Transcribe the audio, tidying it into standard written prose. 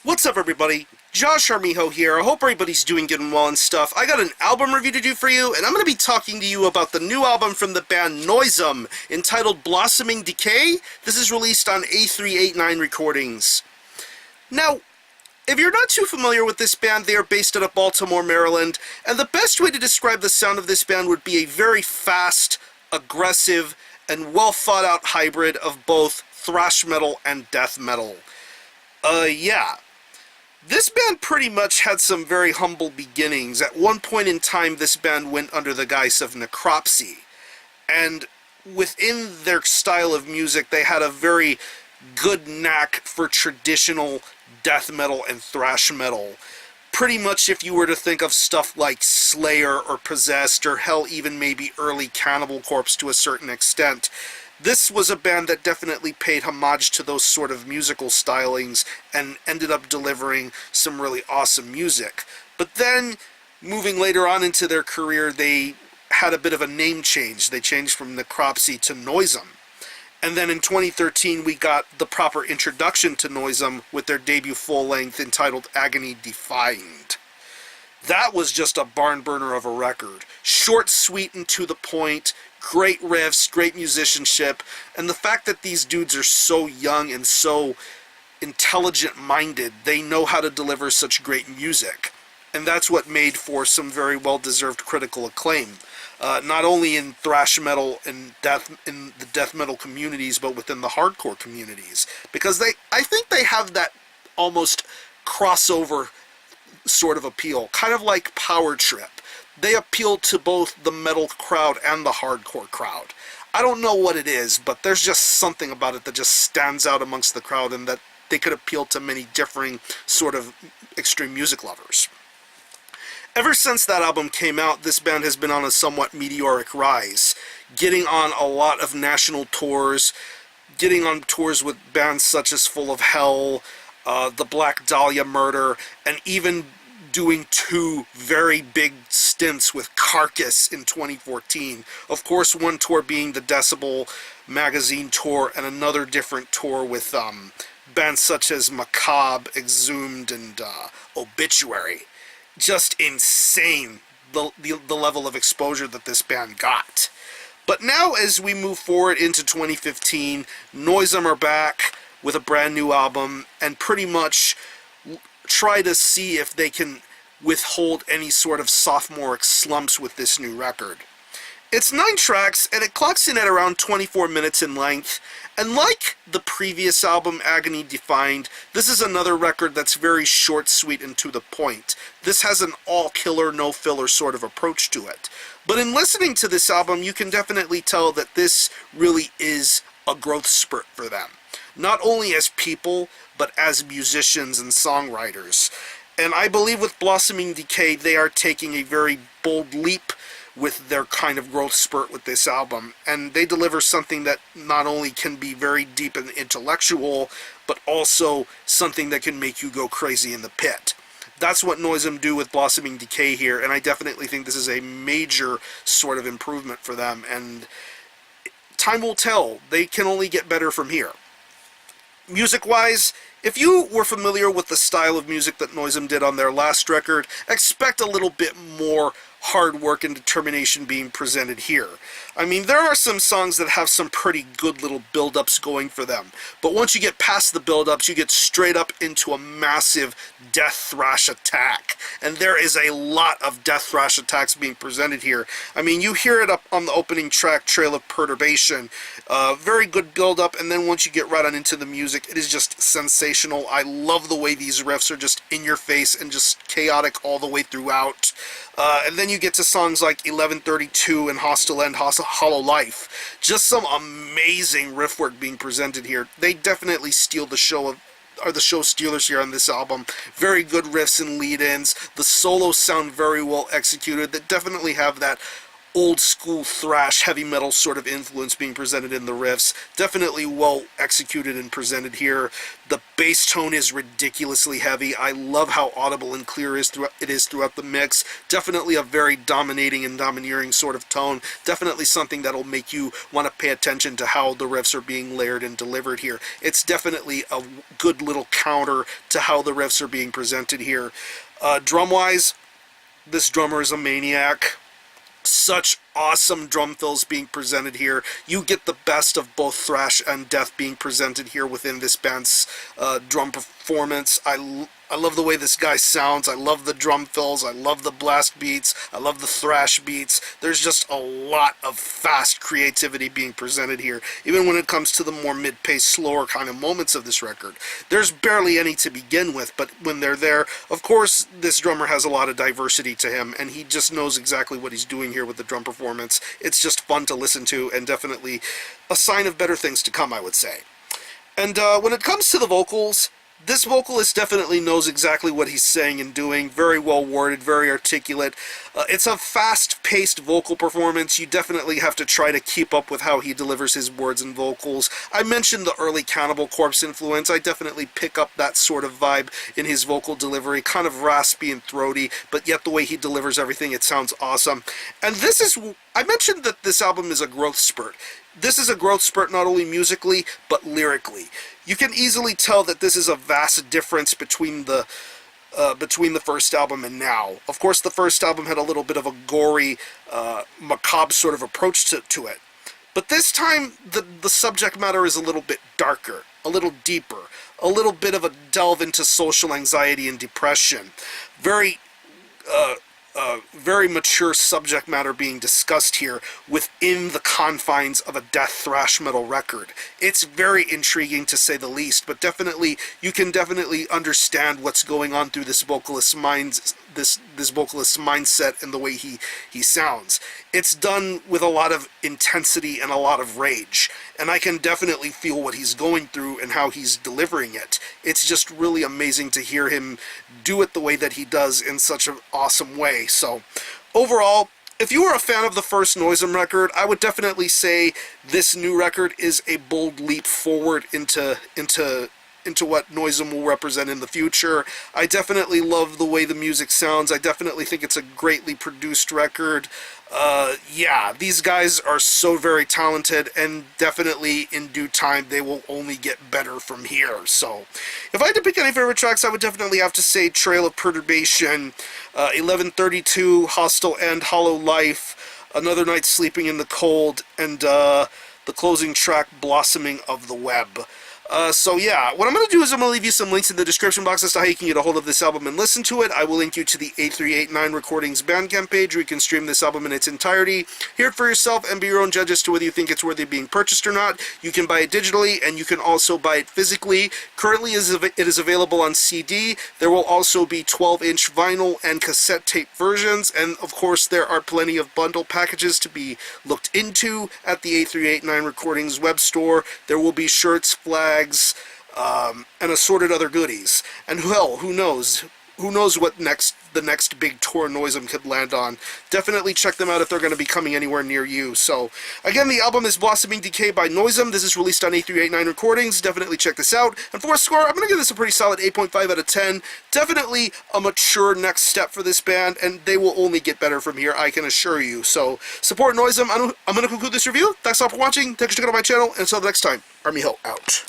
What's up, everybody? Josh Armijo here. I hope everybody's doing good and well and stuff. I got an album review to do for you, and I'm going to be talking to you about the new album from the band Noisem, entitled Blossoming Decay. This is released on A389 Recordings. Now, if you're not too familiar with this band, they are based out of Baltimore, Maryland, and the best way to describe the sound of this band would be a very fast, aggressive, and well-thought-out hybrid of both thrash metal and death metal. Yeah. This band pretty much had some very humble beginnings. At one point in time, this band went under the guise of necropsy. And within their style of music, they had a very good knack for traditional death metal and thrash metal. Pretty much if you were to think of stuff like Slayer or Possessed, or hell, even maybe early Cannibal Corpse to a certain extent, this was a band that definitely paid homage to those sort of musical stylings and ended up delivering some really awesome music. But then, moving later on into their career, they had a bit of a name change. They changed from Necropsy to Noisem. And then in 2013, we got the proper introduction to Noisem with their debut full-length entitled Agony Defined. That was just a barn burner of a record. Short, sweet, and to the point. Great riffs, great musicianship, and the fact that these dudes are so young and so intelligent-minded, they know how to deliver such great music. And that's what made for some very well-deserved critical acclaim. Not only in thrash metal and in the death metal communities, but within the hardcore communities. Because I think they have that almost crossover sort of appeal, kind of like Power Trip. They appeal to both the metal crowd and the hardcore crowd. I don't know what it is, but there's just something about it that just stands out amongst the crowd, and that they could appeal to many differing sort of extreme music lovers. Ever since that album came out, this band has been on a somewhat meteoric rise, getting on a lot of national tours, getting on tours with bands such as Full of Hell, the Black Dahlia Murder, and even doing two very big stints with Carcass in 2014. Of course, one tour being the Decibel magazine tour, and another different tour with bands such as Macabre, Exhumed, and Obituary. Just insane, the level of exposure that this band got. But now, as we move forward into 2015, Noisem are back with a brand new album, and pretty much try to see if they can withhold any sort of sophomoric slumps with this new record. It's 9 tracks, and it clocks in at around 24 minutes in length, and like the previous album, Agony Defined, this is another record that's very short, sweet, and to the point. This has an all-killer, no-filler sort of approach to it. But in listening to this album, you can definitely tell that this really is a growth spurt for them. Not only as people, but as musicians and songwriters. And I believe with Blossoming Decay, they are taking a very bold leap with their kind of growth spurt with this album. And they deliver something that not only can be very deep and intellectual, but also something that can make you go crazy in the pit. That's what Noisem do with Blossoming Decay here, and I definitely think this is a major sort of improvement for them. And time will tell. They can only get better from here. Music-wise, if you were familiar with the style of music that Noisem did on their last record, expect a little bit more hard work and determination being presented here. I mean, there are some songs that have some pretty good little build-ups going for them, but once you get past the build-ups, you get straight up into a massive death thrash attack, and there is a lot of death thrash attacks being presented here. I mean, you hear it up on the opening track, Trail of Perturbation. Very good build-up, and then once you get right on into the music, it is just sensational. I love the way these riffs are just in your face and just chaotic all the way throughout. And then you get to songs like 1132 and Hostile End, Hollow Life. Just some amazing riff work being presented here. They definitely steal the show are the show stealers here on this album. Very good riffs and lead-ins. The solos sound very well executed. That definitely have that old school thrash, heavy metal sort of influence being presented in the riffs. Definitely well executed and presented here. The bass tone is ridiculously heavy. I love how audible and clear it is throughout the mix. Definitely a very dominating and domineering sort of tone. Definitely something that'll make you want to pay attention to how the riffs are being layered and delivered here. It's definitely a good little counter to how the riffs are being presented here. Drum-wise, this drummer is a maniac. Such awesome drum fills being presented here. You get the best of both thrash and death being presented here within this band's drum performance. I love the way this guy sounds. I love the drum fills. I love the blast beats. I love the thrash beats. There's just a lot of fast creativity being presented here, even when it comes to the more mid-paced, slower kind of moments of this record. There's barely any to begin with, but when they're there, of course, this drummer has a lot of diversity to him, and he just knows exactly what he's doing here with the drum performance. It's just fun to listen to, and definitely a sign of better things to come, I would say. And when it comes to the vocals, this vocalist definitely knows exactly what he's saying and doing. Very well worded, very articulate. It's a fast-paced vocal performance. You definitely have to try to keep up with how he delivers his words and vocals. I mentioned the early Cannibal Corpse influence. I definitely pick up that sort of vibe in his vocal delivery. Kind of raspy and throaty, but yet the way he delivers everything, it sounds awesome. And this is... I mentioned that this album is a growth spurt. This is a growth spurt not only musically, but lyrically. You can easily tell that this is a vast difference between the first album and now. Of course, the first album had a little bit of a gory, macabre sort of approach to it. But this time, the subject matter is a little bit darker, a little deeper, a little bit of a delve into social anxiety and depression. Very mature subject matter being discussed here within the confines of a death thrash metal record. It's very intriguing to say the least, but definitely you can definitely understand what's going on through this vocalist's vocalist's mindset and the way he sounds. It's done with a lot of intensity and a lot of rage, and I can definitely feel what he's going through and how he's delivering it. It's just really amazing to hear him do it the way that he does in such an awesome way. So overall, if you are a fan of the first Noisem record, I would definitely say this new record is a bold leap forward into what Noisem will represent in the future. I definitely love the way the music sounds. I definitely think it's a greatly produced record. Yeah, these guys are so very talented, and definitely in due time they will only get better from here. So if I had to pick any favorite tracks, I would definitely have to say Trail of Perturbation, 1132, Hostile End, Hollow Life, Another Night Sleeping in the Cold, and the closing track, Blossoming of the Web. So yeah, what I'm going to do is I'm going to leave you some links in the description box as to how you can get a hold of this album and listen to it. I will link you to the A389 Recordings Bandcamp page where you can stream this album in its entirety, hear it for yourself, and be your own judge as to whether you think it's worthy of being purchased or not. You can buy it digitally, and you can also buy it physically. Currently, it is available on CD. There will also be 12-inch vinyl and cassette tape versions, and of course there are plenty of bundle packages to be looked into at the A389 Recordings web store. There will be shirts, flags, and assorted other goodies. And hell, who knows? Who knows what the next big tour Noisem could land on. Definitely check them out if they're going to be coming anywhere near you. So, again, the album is Blossoming Decay by Noisem. This is released on A389 Recordings. Definitely check this out. And for a score, I'm going to give this a pretty solid 8.5 out of 10. Definitely a mature next step for this band, and they will only get better from here, I can assure you. So, support Noisem. I'm going to conclude this review. Thanks all for watching. Thanks for checking out my channel, and until the next time, Army Ho out.